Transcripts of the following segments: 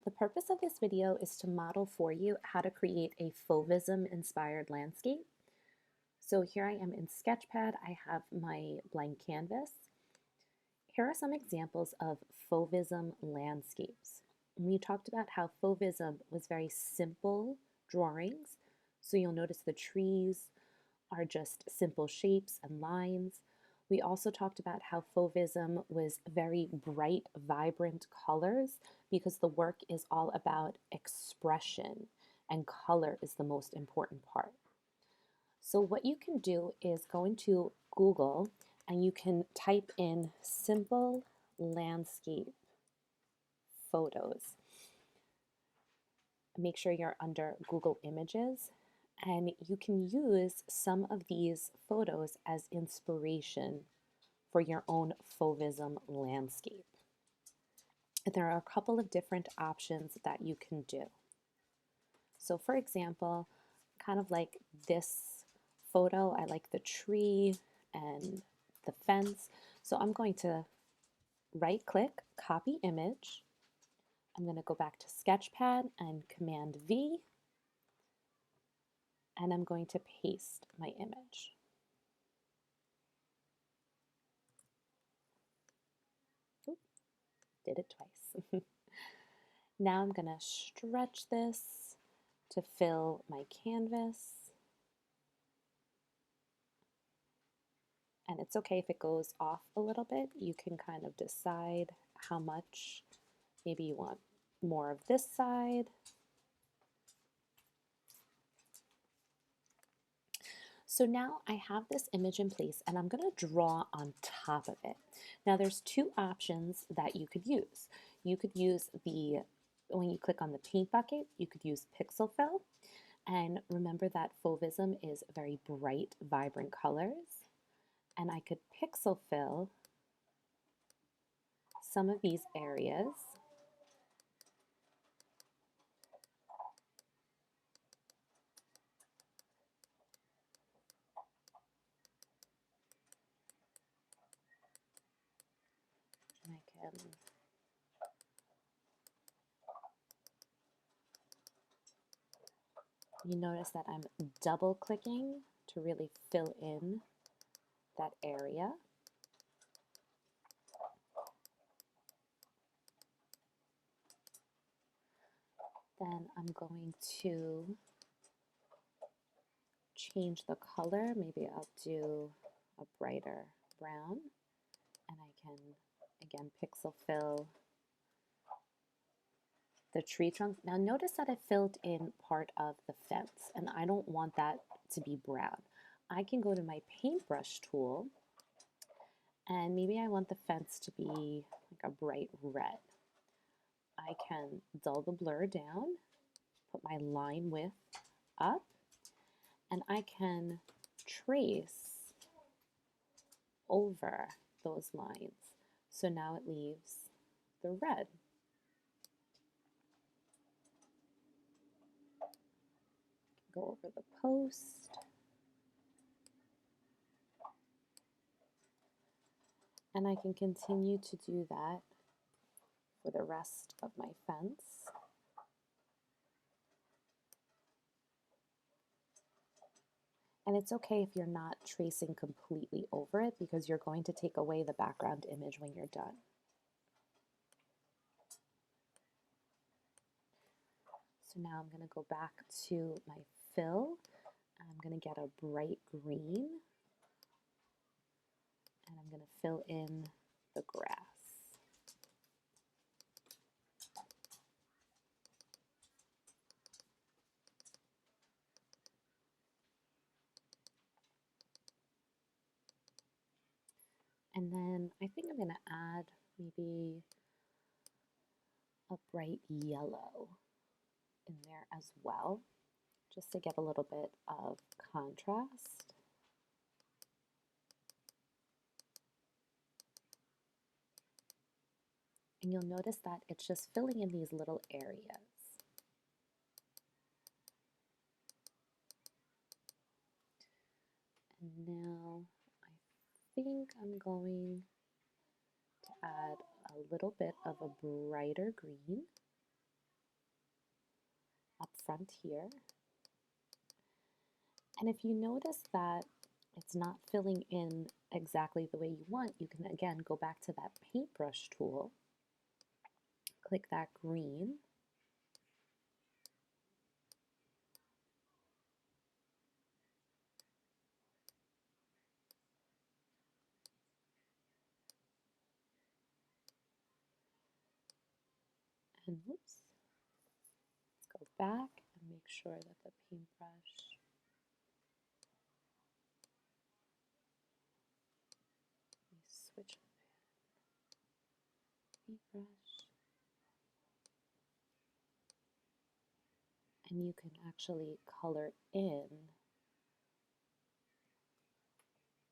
The purpose of this video is to model for you how to create a Fauvism inspired landscape. So here I am in Sketchpad. I have my blank canvas. Here are some examples of Fauvism landscapes. We talked about how Fauvism was very simple drawings. So you'll notice the trees are just simple shapes and lines. We also talked about how Fauvism was very bright, vibrant colors because the work is all about expression and color is the most important part. So what you can do is go into Google and you can type in simple landscape photos. Make sure you're under Google Images and you can use some of these photos as inspiration for your own Fauvism landscape. There are a couple of different options that you can do. So for example, kind of like this photo, I like the tree and the fence. So I'm going to right click, copy image. I'm going to go back to Sketchpad and Command V, and I'm going to paste my image. Oop, did it twice. Now I'm going to stretch this to fill my canvas. And it's okay if it goes off a little bit. You can kind of decide how much. Maybe you want more of this side. So now I have this image in place and I'm going to draw on top of it. Now there's two options that you could use. You could use when you click on the paint bucket, you could use pixel fill. And remember that Fauvism is very bright, vibrant colors. And I could pixel fill some of these areas. And I can you notice that I'm double clicking to really fill in that area. Then I'm going to change the color. Maybe I'll do a brighter brown, and I can, again, pixel fill the tree trunk. Now notice that I filled in part of the fence, and I don't want that to be brown. I can go to my paintbrush tool, and maybe I want the fence to be like a bright red. I can dull the blur down, put my line width up, and I can trace over those lines. So now it leaves the red. Go over the post. And I can continue to do that for the rest of my fence. And it's okay if you're not tracing completely over it because you're going to take away the background image when you're done. So now I'm going to go back to my fill. I'm going to get a bright green and I'm going to fill in the grass. And then I think I'm going to add maybe a bright yellow in there as well, just to get a little bit of contrast. And you'll notice that it's just filling in these little areas. And now I think I'm going to add a little bit of a brighter green. front here. And if you notice that it's not filling in exactly the way you want, you can again go back to that paintbrush tool, click that green, and whoops, let's go back and make sure that the paintbrush, we switch paintbrush, and you can actually color in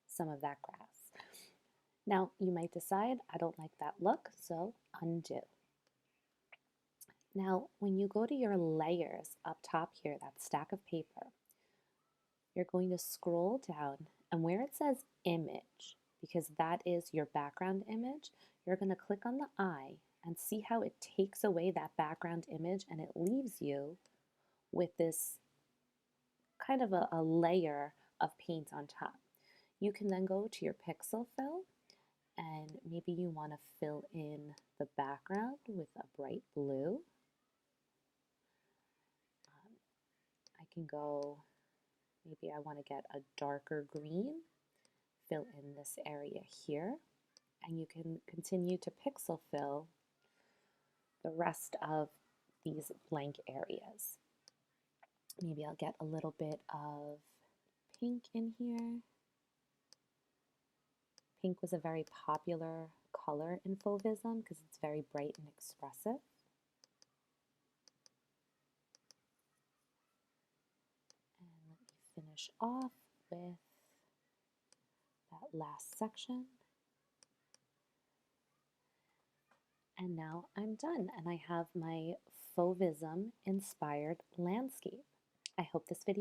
some of that grass. Now, you might decide, I don't like that look, so undo. Now, when you go to your layers up top here, that stack of paper, you're going to scroll down, and where it says image, because that is your background image, you're going to click on the eye and see how it takes away that background image and it leaves you with this kind of a layer of paint on top. You can then go to your pixel fill, and maybe you want to fill in the background with a bright blue. I can go, maybe I want to get a darker green, fill in this area here, and you can continue to pixel fill the rest of these blank areas. Maybe I'll get a little bit of pink in here. Pink was a very popular color in Fauvism because it's very bright and expressive. And let me finish off with that last section. And now I'm done, and I have my Fauvism inspired landscape. I hope this video